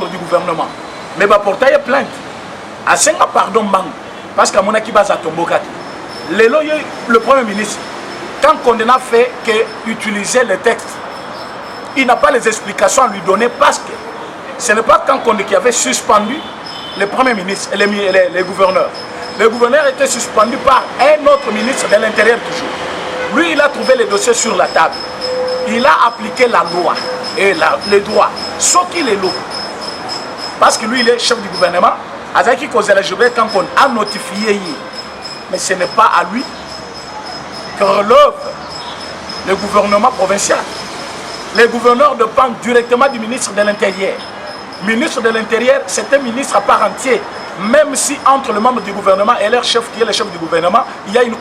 du gouvernement. Mais bah portail plainte. À 5 pardon bang. Parce qu'à mon qui base à Tombokati. Le Premier ministre, quand on a fait que utiliser le texte, il n'a pas les explications à lui donner parce que ce n'est pas quand on qui avait suspendu le Premier ministre et les gouverneurs. Le gouverneur était suspendu par un autre ministre de l'Intérieur toujours. Lui, il a trouvé les dossiers sur la table. Il a appliqué la loi et les droits, ce qu'il est lourd. Parce que lui, il est chef du gouvernement. Azaki Kozela-Jobé, quand on a notifié, mais ce n'est pas à lui que relève le gouvernement provincial. Les gouverneurs dépendent directement du ministre de l'Intérieur. Le ministre de l'Intérieur, c'est un ministre à part entière. Même si entre le membre du gouvernement et leur chef, qui est le chef du gouvernement, il y a une...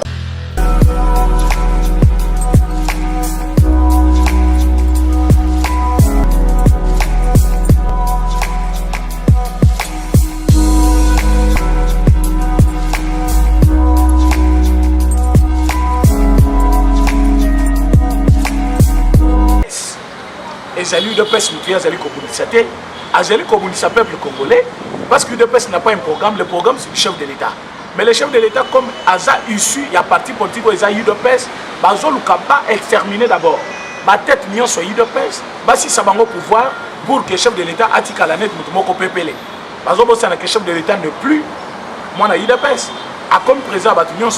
Ezali UDPS Moukia, Azali Kobounissate, Azali Kobounissa peuple congolais, parce que l'UDPS n'a pas un programme, le programme c'est du chef de l'État. Mais le chef de l'État, comme Aza issu, il y a parti politique où il y a UDPS, Bazo Lukaba exterminé d'abord. Ma tête n'y sur UDPS, si ça va au pouvoir pour que le chef de l'État atique à la net, Moutomoko Pépélé. Bazo Bossana que le chef de l'État ne plus, moi, na UDPS, a comme président Batunion,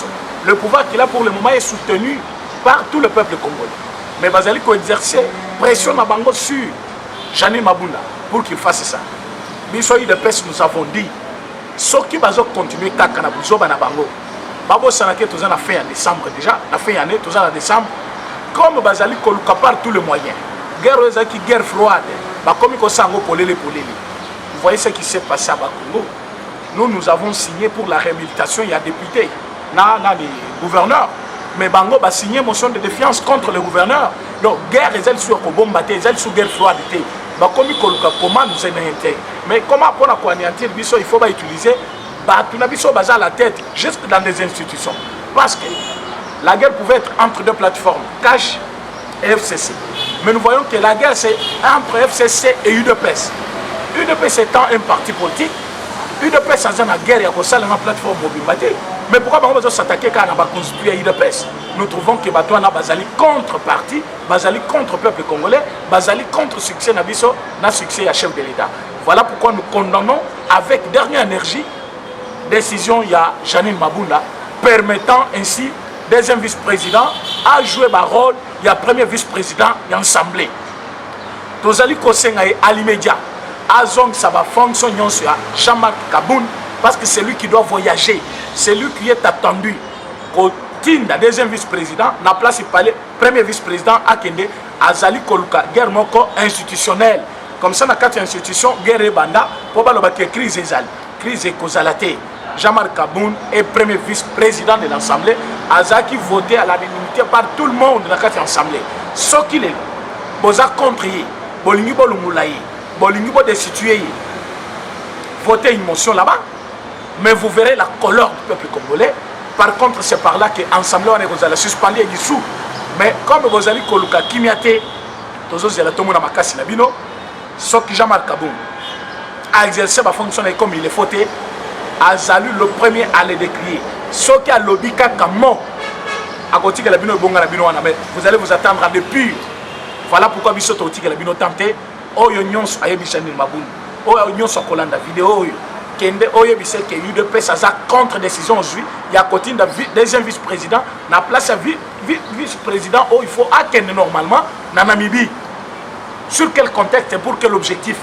le pouvoir qu'il a pour le moment est soutenu par tout le peuple congolais. Mais Bazali ko exercer pression na bango sur Janine Mabunda pour qu'il fasse ça. Biso UDPS nous avons dit ceux qui bazo continuer kaka na buzoba na bango. Babo sanake tous en a fait en décembre déjà, a fait année tous en décembre. Comme Bazali ko luka par tous les moyens. Guerre ezaki guerre froide. Ba komi ko sango polele. Vous voyez ce qui s'est passé à Bakongo. Nous avons signé pour la réhabilitation, il y a député, les gouverneurs. Mais Bango a signé motion de défiance contre le gouverneur. Donc, guerre, ils sont sur bombe, ils sont sur guerre froide. Comment nous anéantir? Mais comment pour anéantir, il faut utiliser la tête, juste dans des institutions. Parce que la guerre pouvait être entre deux plateformes, CACH et FCC. Mais nous voyons que la guerre, c'est entre FCC et UDPS. UDPS étant un parti politique, UDPS a une guerre, il y a une plateforme mobile. Mais pourquoi on va s'attaquer quand on va construire UDPS? Nous trouvons que Batouana Bazali contre-parti, Bazali contre-peuple congolais, Bazali contre-succès Nabiso, na succès à chef de l'État. Voilà pourquoi nous condamnons avec dernière énergie décision il y a Janine Mabunda permettant ainsi deuxième vice-président à jouer un rôle, il y a premier vice-président et assemblée. Tozali Kosenga et à l'immédiat, Azong ça va fonctionner sur Jean-Marc Kaboun parce que c'est lui qui doit voyager, c'est lui qui est attendu. La deuxième vice-président, na place palais, premier vice-président à Kende, Azali Koluka, guerre moko institutionnelle. Comme ça, dans quatre institutions, guerre et banda, pour que crise ezali, crise et causalate. Jean-Marc Kaboun est premier vice-président de l'Assemblée, Azaki voté à l'unanimité par tout le monde dans la quatre assemblée. Ce qu'il est, boza contre y, bolingi bolumulaï, bolingi bo destitué, voter une motion là-bas, mais vous verrez la couleur du peuple congolais. Par contre, c'est par là qu'ensemble, on a suspendu et dissous. Mais comme vous allez Koluka Kimiate, tous les gens qui ont makasi nabino, ce qui Jean-Marc Kaboun a exercé sa fonction comme il est fauté, a salué le premier à le décrier. Ce qui a lobby Kakamo, à côté de la bino bonga nabino, vous allez vous attendre à des purs. Voilà pourquoi Bissot Oti que la bino tenté, oh yon a Yebichanil Maboun, oh yon so Kolanda vidéo. Kende oye bise que UDPS a contre-décision aujourd'hui, il y a côté de deuxième vice-président, na place vice-président où il faut attendre normalement na Namibie. Sur quel contexte et pour quel objectif?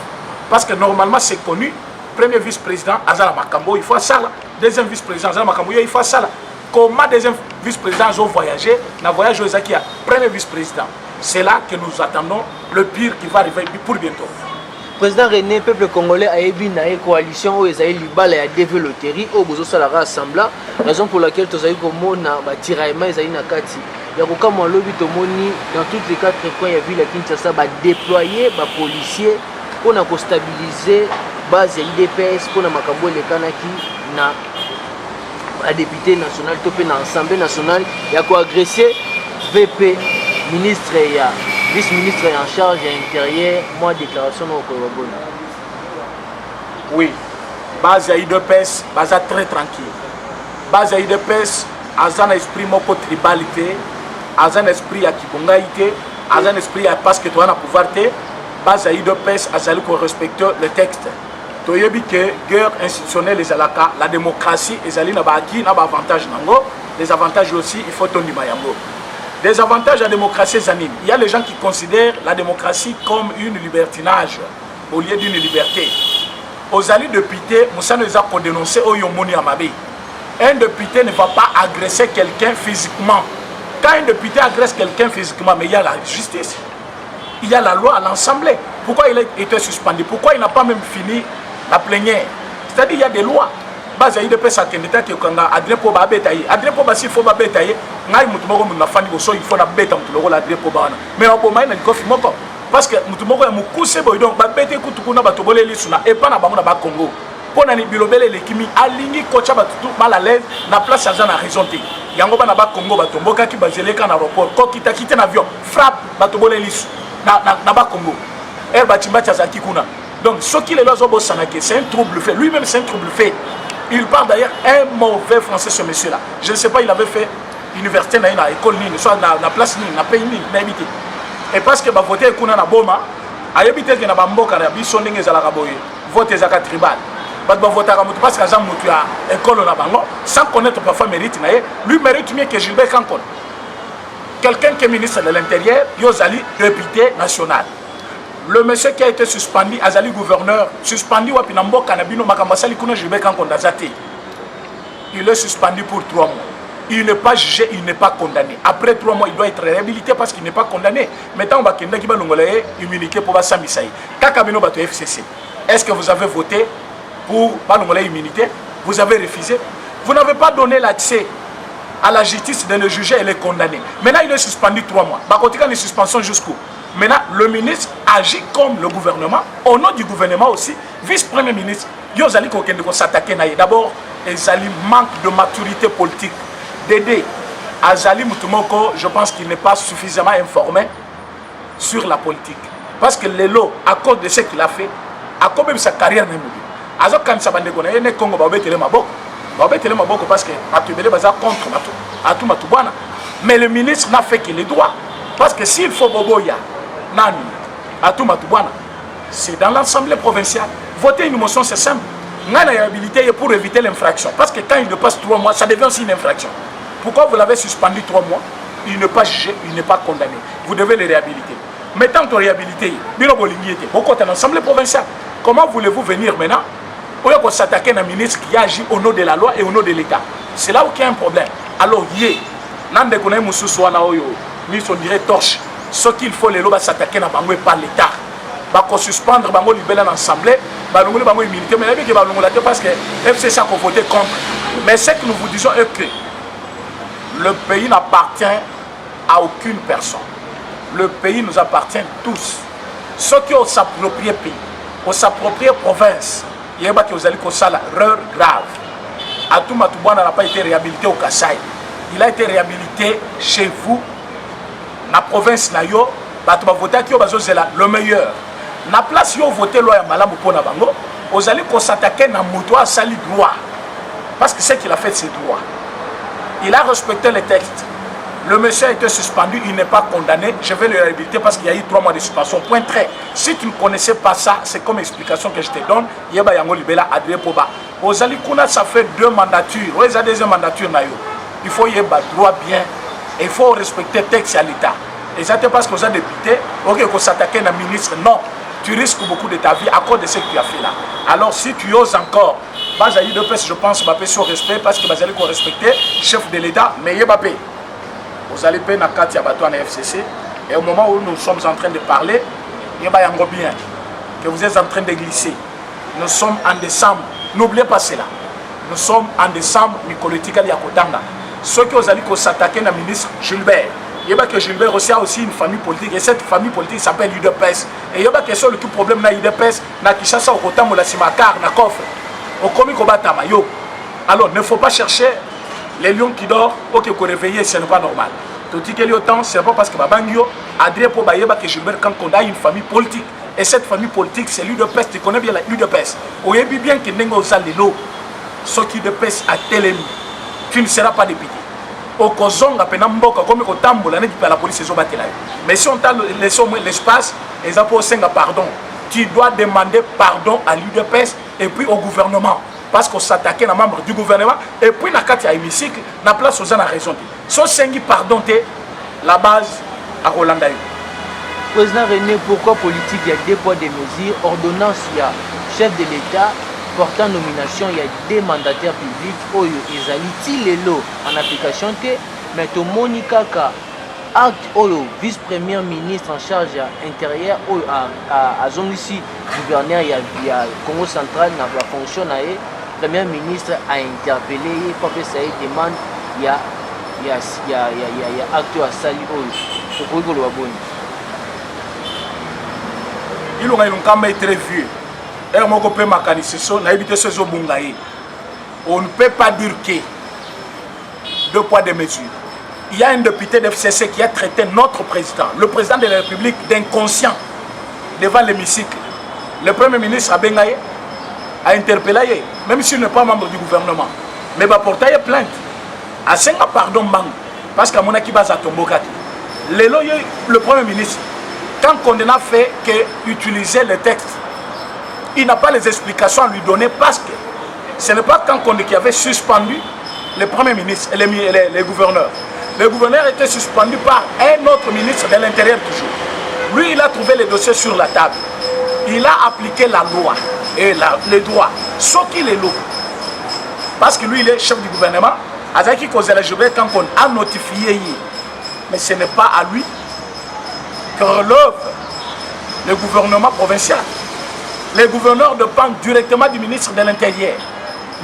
Parce que normalement c'est connu, premier vice-président Azala Makambo, il faut ça là. Deuxième vice-président Azala Makambo, il faut ça là. Comment deuxième vice-président ont voyagé, na voyage aux Akia, premier vice-président. C'est là que nous attendons le pire qui va arriver pour bientôt. Président René, peuple congolais a ébi na coalition où Esaïe Libala a développé au Bozo Salara Assemblée, raison pour laquelle tu as eu comme na tiraillement Esaïe Nakati. Il y a comme un lobby tomoni dans toutes les quatre coins il y a vu la Kinshasa va déployer les policiers pour stabiliser base IDPS pour na makambo le kanaki na la députée nationale topé na assemblée nationale il y a quoi agresser VP ministre et vice-ministre en charge de l'intérieur, moi déclaration au Corobona. Oui. Base à UDPS, base très tranquille. Base à UDPS, à un esprit moko tribalité, à un esprit à kibongaïté, à un esprit à parce que tu as un pouvoir te. Base à UDPS, à un qu'on respecte le texte. Tu as vu que guerre institutionnelle les alaka, la démocratie, les alliés n'ont pas acquis, n'ont pas avantage nango. Les avantages aussi, il faut tonder mayango. Des avantages à la démocratie zanine. Il y a les gens qui considèrent la démocratie comme une libertinage au lieu d'une liberté. Aux alliés de députés, Moussa nous a dénoncé au Yomoni Amabe. Un député ne va pas agresser quelqu'un physiquement. Quand un député agresse quelqu'un physiquement, mais il y a la justice, il y a la loi à l'Assemblée. Pourquoi il a été suspendu? Pourquoi il n'a pas même fini la plénière? C'est-à-dire qu'il y a des lois. Base il peut s'attendre que quand Adrien Poba bétaillé, Adrien Poba s'il faut pas bétailler, ngai mutumoko mun nafani boso il faut na beta mutuloko la Adrien Poba na. Mais on peut même na kofi moko parce que mutumoko ya mukuse boy donc ba bété kutukuna ba tobole lisuna et pas na bango na ba Congo. Pour na ni bilobele le kimi alingi kocha ba tutu mal à l'aise na place argent na raison te. Yango ba na ba Congo ba tomboka ki ba zeleka na aéroport ko kita kite na avion frappe ba tobole lisu na ba Congo. Er ba timba tazaki kuna. Donc ce qui les lois ont sanake c'est un trouble fait. Lui-même c'est un trouble fait. Il parle d'ailleurs un mauvais français, ce monsieur-là. Je ne sais pas, il avait fait université dans l'école, soit dans la place, dans le pays, dans l'habité. Et parce que voter pour na boma, a habité que na bamboka na biso ndenge za la raboye. Voter za tribal. Parce que voter parce que Jean Moutou a école na bango sans connaître parfois mérite na lui mérite mieux que Gilbert Kankon. Quelqu'un qui est ministre de l'Intérieur, Yozali député national. Le monsieur qui a été suspendu, Azali gouverneur, suspendu Wapinambo Kanabino Makambasali Kuna Gilbert Kankon Dazate. Il est suspendu pour 3 mois. Il n'est pas jugé, il n'est pas condamné. Après 3 mois, il doit être réhabilité parce qu'il n'est pas condamné. Maintenant, on va kenda qui va l'ongolais immunité pour Bassam Isaï. Kakabino Bato FCC. Est-ce que vous avez voté pour l'ongolais immunité? Vous avez refusé. Vous n'avez pas donné l'accès à la justice de le juger et le condamner. Maintenant, il est suspendu 3 mois. Bakotika une suspension jusqu'où? Maintenant, le ministre agit comme le gouvernement, au nom du gouvernement aussi, vice-premier ministre. Yozali Kokendeko s'attaquer naïe. D'abord, Azali manque de maturité politique. D'aider Azali Moutoumoko, je pense qu'il n'est pas suffisamment informé sur la politique. Parce que Lelo, à cause de ce qu'il a fait, à cause même sa carrière même. Azo quand ça bande connaît, ne Congo ba betele maboko. Ba betele maboko parce que Matubele baza contre Atou Matoubana. Mais le ministre n'a fait que les droits. Parce que s'il faut Boboya, Nani, Atou Matoubana, c'est dans l'Assemblée provinciale. Voter une motion, c'est simple. On a la réhabilité pour éviter l'infraction. Parce que quand il dépasse 3 mois, ça devient aussi une infraction. Pourquoi vous l'avez suspendu 3 mois? Il n'est pas jugé, il n'est pas condamné. Vous devez le réhabiliter. Mais tant que réhabilité, pourquoi dans l'Assemblée provinciale? Comment voulez-vous venir maintenant pour s'attaquer à un ministre qui agit au nom de la loi et au nom de l'État? C'est là où il y a un problème. Alors, Nande Kone Moussousouana Oyo, mis on dirait torche. Ce qu'il faut, les lois s'attaquer à Bango par l'État. Bako suspendre Bango libellé en assemblée, Bango Bango immunité, mais il y a Bango parce que FCC a voté contre. Mais ce que nous vous disons est que le pays n'appartient à aucune personne. Le pays nous appartient tous. Ceux qui ont s'approprié pays, ont s'approprié province, il y a des gens qui ont fait l'erreur grave. Atou Matoubana n'a pas été réhabilité au Kassai. Il a été réhabilité chez vous, dans la province Nayo, le meilleur. Na place yo voté loi ya malamu pona bango, vous allez s'attaquer na muto à sali droit. Parce que c'est qu'il a fait ses droits. Il a respecté les textes. Le monsieur a été suspendu, il n'est pas condamné. Je vais le réhabiliter parce qu'il y a eu 3 mois de suspension. Point très. Si tu ne connaissais pas ça, c'est comme explication que je te donne. Yeba Yango Libela Adrien Poba. Ozali Kuna, ça fait 2 mandatures. Vous avez 2 mandatures. Il faut y avoir droit bien. Et il faut respecter le texte à l'État. Et ça c'est parce que vous avez député, ok, qu'on s'attaquer à un ministre. Non, tu risques beaucoup de ta vie à cause de ce que tu as fait là. Alors si tu oses encore, je pense que je sur respect parce que vous allez respecter le chef de l'État, mais vous allez payer la carte à la FCC. Et au moment où nous sommes en train de parler, il y a bien que vous êtes en train de glisser. Nous sommes en décembre. N'oubliez pas cela. Nous sommes en décembre, Mikolotika Yakodanga. Ceux qui ont allé s'attaquer à ministre Gilbert. Il y a que Gilbert aussi a aussi une famille politique. Et cette famille politique s'appelle UDPS. Et il y a que seul le problème dans l'UDPS, dans Kishasa, au Kotam, au Simakar, dans Kofre, au Komikoba Mayo. Alors, ne faut pas chercher les lions qui dorment, ok, qu'on réveille, ce n'est pas normal. Tout ce qui est autant, ce n'est pas parce que Babangyo, Adrien Pobayeba, que Gilbert Kankonda a une famille politique. Et cette famille politique, c'est l'UDPS. Tu connais bien la UDPS. On sait bien que Nengo Zalelo, ce qui UDPS a télémi, tu ne seras pas député. Au Kozonga, Penamboka, comme au Tambo, l'année qui la police, c'est battu là. Mais si on t'a laissé au moins l'espace, ils ont posé un pardon. Tu dois demander pardon à l'UDPS et puis au gouvernement. Parce qu'on s'attaquait à un membre du gouvernement. Et puis, dans le hémicycle, la place aux gens a raison. Si on pardon, la base à Rolanda. Président René, pourquoi politique? Il y a des poids, des mesures. Ordonnance, il y a chef de l'État. Portant nomination, il y a des mandataires publics. Oyo, Ezali, Tilelo, en application. Mais tout Monica, acte Oyo, vice-premier ministre en charge intérieur, Oyo, à zone ici, gouverneur, il y a Congo central, dans la fonction, le premier ministre a interpellé, Papa Saïd demande, il y a acte à Sali Oyo. Pourquoi vous le voyez? Il y a un très vieux. On ne peut pas dire que deux poids, deux mesures. Il y a un député de FCC qui a traité notre président, le président de la République, d'inconscient devant l'hémicycle. Le premier ministre a interpellé, même s'il n'est pas membre du gouvernement. Mais il a porté plainte. À 5 pardon, parce qu'à mon équipe, le premier ministre, quand on a fait qu'utiliser le texte, il n'a pas les explications à lui donner parce que ce n'est pas quand on qui avait suspendu le premier ministre et les gouverneurs. Le gouverneur était suspendu par un autre ministre de l'Intérieur toujours. Lui, il a trouvé les dossiers sur la table. Il a appliqué la loi et les droits, ce qu'il est lourd. Parce que lui, il est chef du gouvernement. Azaki Kozela-Joubert, quand on a notifié, mais ce n'est pas à lui que relève le gouvernement provincial. Les gouverneurs dépendent directement du ministre de l'Intérieur.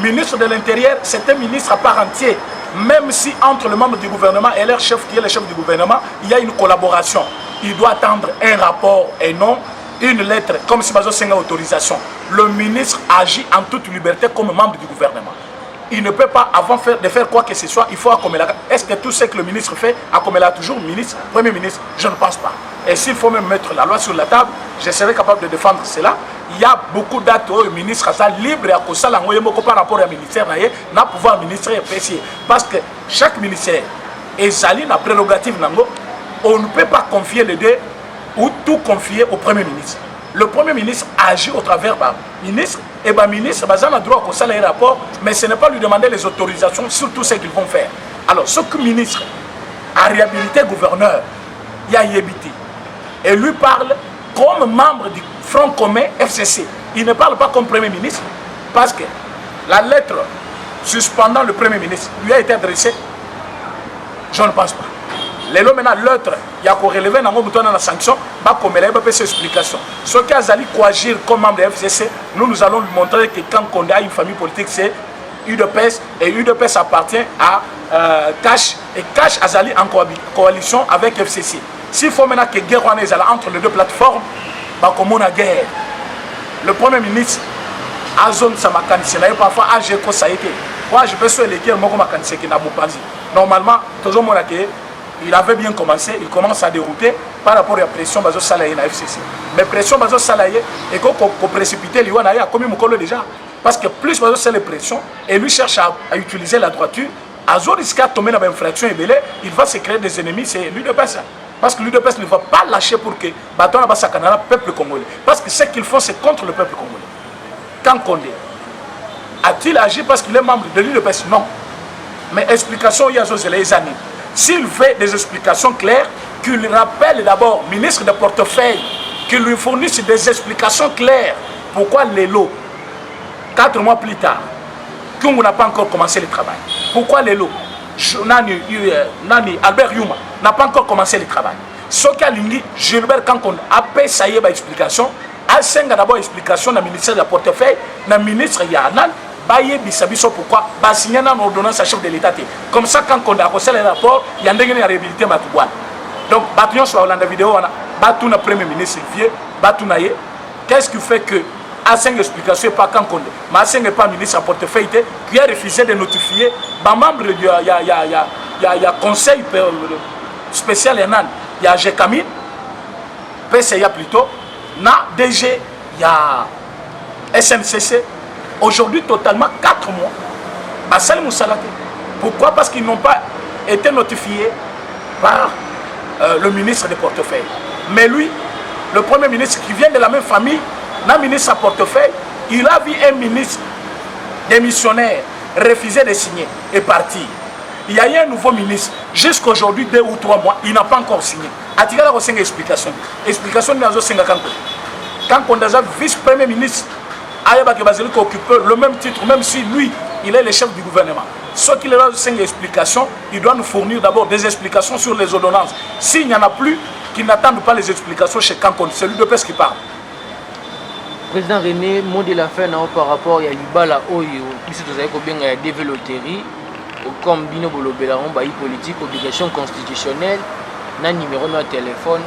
Le ministre de l'Intérieur, c'est un ministre à part entière. Même si entre le membre du gouvernement et leur chef, qui est le chef du gouvernement, il y a une collaboration. Il doit attendre un rapport et non une lettre, comme si il y a une autorisation. Le ministre agit en toute liberté comme membre du gouvernement. Il ne peut pas, avant de faire quoi que ce soit, il faut accommoder. Est-ce que tout ce que le ministre fait, accommoder toujours ministre, premier ministre? Je ne pense pas. Et s'il faut même mettre la loi sur la table, je serai capable de défendre cela. Il y a beaucoup d'actes où le ministre est libre à cause de par rapport au ministère, n'a pouvoir ministère apprécié. Parce que chaque ministère est allé dans la prérogative, on ne peut pas confier les deux ou tout confier au premier ministre. Le premier ministre agit au travers du ministre et le ministre a droit à les rapports, mais ce n'est pas lui demander les autorisations sur tout ce qu'ils vont faire. Alors, ce que le ministre a réhabilité gouverneur, il y a Yébiti, et lui parle comme membre du Front commun FCC. Il ne parle pas comme premier ministre parce que la lettre suspendant le premier ministre lui a été adressée. Je ne pense pas. Les lots maintenant, l'autre, il y a qu'on relever dans la sanction, comme il y a cette explication. Ce qui a Zali coagir comme membre de FCC, nous allons lui montrer que quand on a une famille politique, c'est UDPS et UDPS appartient à Cash et Cash a Zali en coalition avec FCC. S'il faut maintenant que guerre entre les deux plateformes, comme on a guerre. Le premier ministre a zone Samakanisi, parfois a GECO ça a été. Moi je peux souhaiter que mon Makanisi qui n'a pas dit. Normalement, toujours mon il avait bien commencé, il commence à dérouter par rapport à la pression bazo salarié na FCC. Mais pression bazo salarié et qu'on précipiter lui on a commis mon colo déjà parce que plus bazo c'est les pressions et lui cherche à utiliser la droiture, à zone risque à tomber dans une infraction et belé, il va se créer des ennemis, c'est lui de passe. Parce que l'UDPS ne va pas lâcher pour que Baton Abassa Kanara, peuple congolais. Parce que ce qu'ils font, c'est contre le peuple congolais. Quand Condé a-t-il agi parce qu'il est membre de l'UDPS? Non. Mais explication, il y a les années. S'il fait des explications claires, qu'il rappelle d'abord le ministre de portefeuille, qu'il lui fournisse des explications claires. Pourquoi les lots, 4 mois plus tard, qu'on n'a pas encore commencé le travail? Pourquoi les lots? Nani Albert Yuma n'a pas encore commencé le travail. Ce qu'a dit Gilbert quand on a payé ça y est explication, a 5 d'abord explication dans le ministère de la portefeuille, dans le ministre Yanan, baye bisabiso pourquoi ba signer une ordonnance à chef de l'État. Comme ça quand on a reçu le rapport, il y a une réhabilité matouane. Donc batillon sur la vidéo on a battu le premier ministre vieux, battu naie. Qu'est-ce qui fait que à 5 explications pas quand on mais 5 n'est pas ministre à portefeuille qui a refusé de notifier ba membre il y a conseil spécial il y a GECAMIN PCA plutôt na DG, il y a SNCC. Aujourd'hui, totalement 4 mois. Basali Moussalate. Pourquoi? Parce qu'ils n'ont pas été notifiés par le ministre des portefeuilles. Mais lui, le premier ministre qui vient de la même famille, n'a ministre à portefeuille, il a vu un ministre démissionnaire refuser de signer et partir. Il y a eu un nouveau ministre, jusqu'à aujourd'hui, 2 ou 3 mois, il n'a pas encore signé. Atikala ko senga explication. Explication ni azo senga kanko. Quand on a vice-premier ministre, Ayaba Kebazeli qui occupe le même titre, même si lui, il est le chef du gouvernement. Ce qu'il a une explication, il doit nous fournir d'abord des explications sur les ordonnances. S'il n'y en a plus, qu'ils n'attendent pas les explications chez Cancon, c'est l'UDPS qui parle. Président René, mot de la fin par rapport à Libala Oyo, puisque vous avez bien développé comme Bino Bolobelaron, politique, obligation constitutionnelle, na numéro de téléphone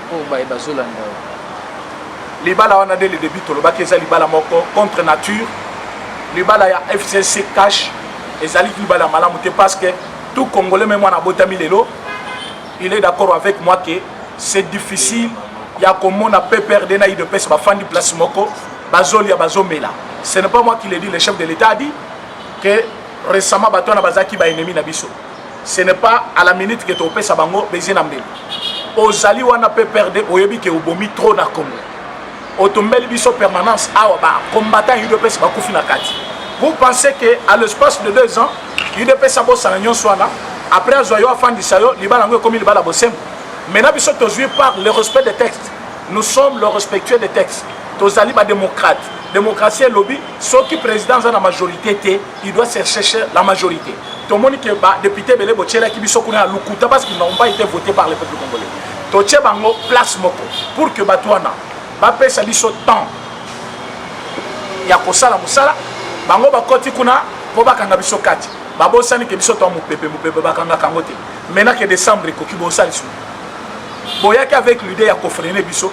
pour Bazolanda. Libala on a dès le début, Libala Moko contre nature. Libala ya FCC cash. Et Zali Libala Malamute parce que tout Congolais, même moi, il est d'accord avec moi que c'est difficile. Il y a comme on a peur de naïd de pèse, ma fan du place Moko, Bazoli à Bazomela. Ce n'est pas moi qui l'ai dit, le chef de l'État a dit que récemment, Baton a Bazaki ba ennemi Nabiso. Ce n'est pas à la minute que tu opères sa bango, Bezinambe. Au Zali, on a peur de Oyebi qui obomi trop na Congo. Au Tombel Biso permanence, combattant UDPS Bakoufi Nakati. Vous pensez qu'à l'espace de 2 ans, UDPS a bossé à Nyonswana, après Azoyo, Afan Dissayo, Libalango comme Libala Bossem. Maintenant, Biso Tozué par le respect des textes. Nous sommes le respectueux des textes. Tozali ba démocrate. Démocratie et lobby, ceux qui président dans la majorité, il doit chercher la majorité. Tout le monde qui est député Belé Bochela qui biso à Lukuta parce qu'ils n'ont pas été votés par le peuple congolais. Toche bango place moko pour que Batouana Bapé sa biso temps. Ya kosala musala bango bakoti kuna po bakanga biso kati. Babosani ke biso to mupepe bakanga kangote. Maintenant que décembre ko ki bosali su. Boyaki avec l'idée ya ko freiner biso.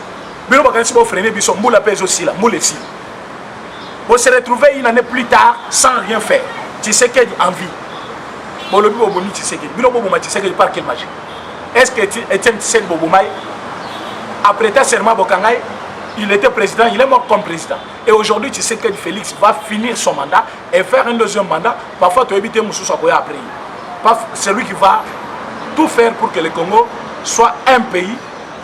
Bino bakanisi bo freiner biso mbula pèse aussi là, mbula si. Vous se retrouvez une année plus tard sans rien faire. Tu sais qu'il y a envie. Bon, le Bobomi, tu sais qu'il y a par quelle magie. Est-ce que Etienne Tshisekedi Bobomaï, après ta serment Bokangaï, il était président, il est mort comme président. Et aujourd'hui, tu sais que Félix va finir son mandat et faire un deuxième mandat. Parfois, tu as évité Moussou Sakoya après. C'est lui qui va tout faire pour que le Congo soit un pays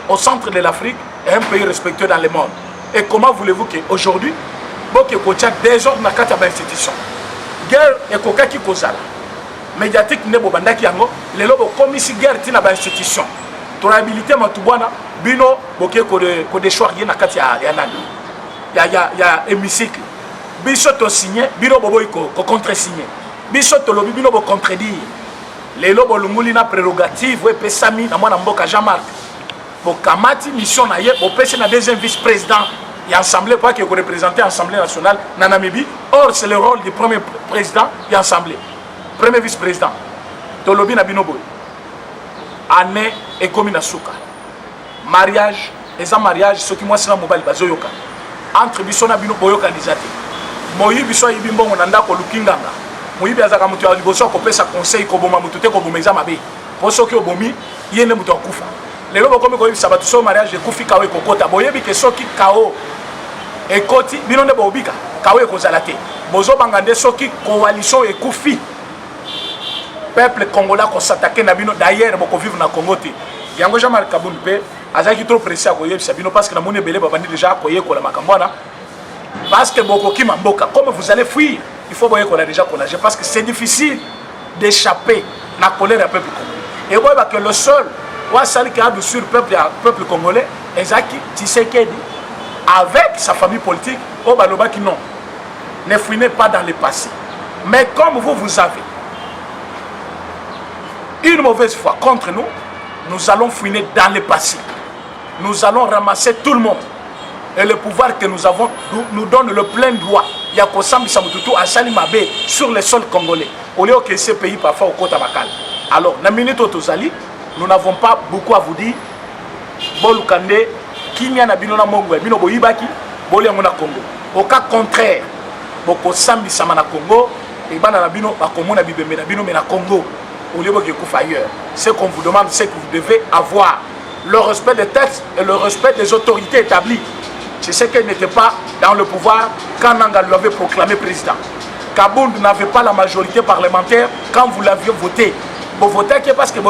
au centre de l'Afrique et un pays respectueux dans le monde. Et comment voulez-vous qu'aujourd'hui, boke kocha désordre na kati ya institution guerre ekoka ki kozala médiatique ne bobandaki yango lelo bo komisi guerre tina ba institution to réhabiliter matubwana bino boke ko de choix na kati ya nani ya hémicycle biso to signer bino bobo ko contre signer biso to lobi bino bo contredire lelo bo lunguli na prérogative we pesami na mwana mboka Jean-Marc bo kamati mission na ye bo pese na deuxième vice-président et assemblée, pas qu'il représente l'Assemblée nationale dans Namibie. Or, c'est le rôle du premier président et assemblée. Premier vice-président. Tolobi Nabinoboy. Année et commune à Souka. Mariage, et ça mariage, ce qui moi c'est la mobile bazoyoka. Entre Bissona Binoboyo candidaté. Moyi Bisso Ibimbo Monanda ko Lukinganga. Moyi Biazaka Mutu à Liboso ko pesa conseil ko boma mutute ko bomeza mabe. Pour ceux qui ont bomi, yene mutu akufa. Les gens comme ils savent tout mariage de Koufi Kawe Kokota. Boyebi que ceux qui Kao et Koti, binonde Bobika, Kawe Kozalate. Bozo Bangande ceux qui coalition et Koufi. Peuple congolais qui s'attaque na bino d'ailleurs boko vivre na Congo te. Yango Jean-Marc Kabundpe, azaki trop pressé à koyebi sabino parce que na mone belé babandi déjà koye ko la makambwana. Parce que boko ki mamboka, comme vous allez fuir, il faut voyer qu'on a déjà connagé parce que c'est difficile d'échapper na colère du peuple congolais. Et voyez que le seul Ouassali qui a sur le peuple congolais, Ezaki Tshisekedi, avec sa famille politique, au Baloba qui non, ne fouinez pas dans le passé. Mais comme vous avez une mauvaise foi contre nous, nous allons fouiner dans le passé. Nous allons ramasser tout le monde. Et le pouvoir que nous avons nous donne le plein droit. Il y a Kossam Bissamoututu à Salimabé sur le sol congolais. Au lieu que ce pays parfois au Kota Bakal. Alors, dans la minute Otozali, nous n'avons pas beaucoup à vous dire. Bolukande, Kinya na bino na Mongo, bino boyibaki, boliango na Congo. Au cas contraire, boko sambi sama na Congo, et bana na bino bakomo na bibembe na bino mais na Congo. Au lieu de koufa ailleurs. Ce qu'on vous demande, c'est que vous devez avoir le respect des textes et le respect des autorités établies. Je sais qu'elle n'était pas dans le pouvoir quand Nanga lui avait proclamé président. Kabound n'avait pas la majorité parlementaire quand vous l'aviez voté. Vous votez parce que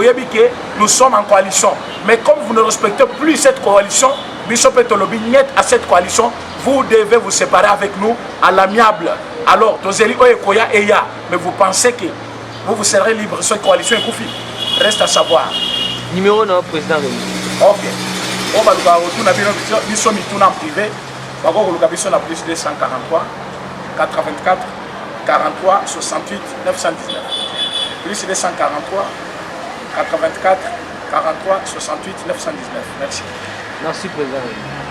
nous sommes en coalition. Mais comme vous ne respectez plus cette coalition, Bishop et Tolobi niet à cette coalition, vous devez vous séparer avec nous à l'amiable. Alors, Tozeli Oyekoya Eya, mais vous pensez que vous serez libre de cette coalition et Koufi. Reste à savoir. Numéro 9, président Rémi. Ok. On va nous retourner nous sommes en privé. On va nous plus de 143, 84, 43, 68, 919. Plus de 143, 84, 43, 68, 919. Merci. Merci, président Rémi.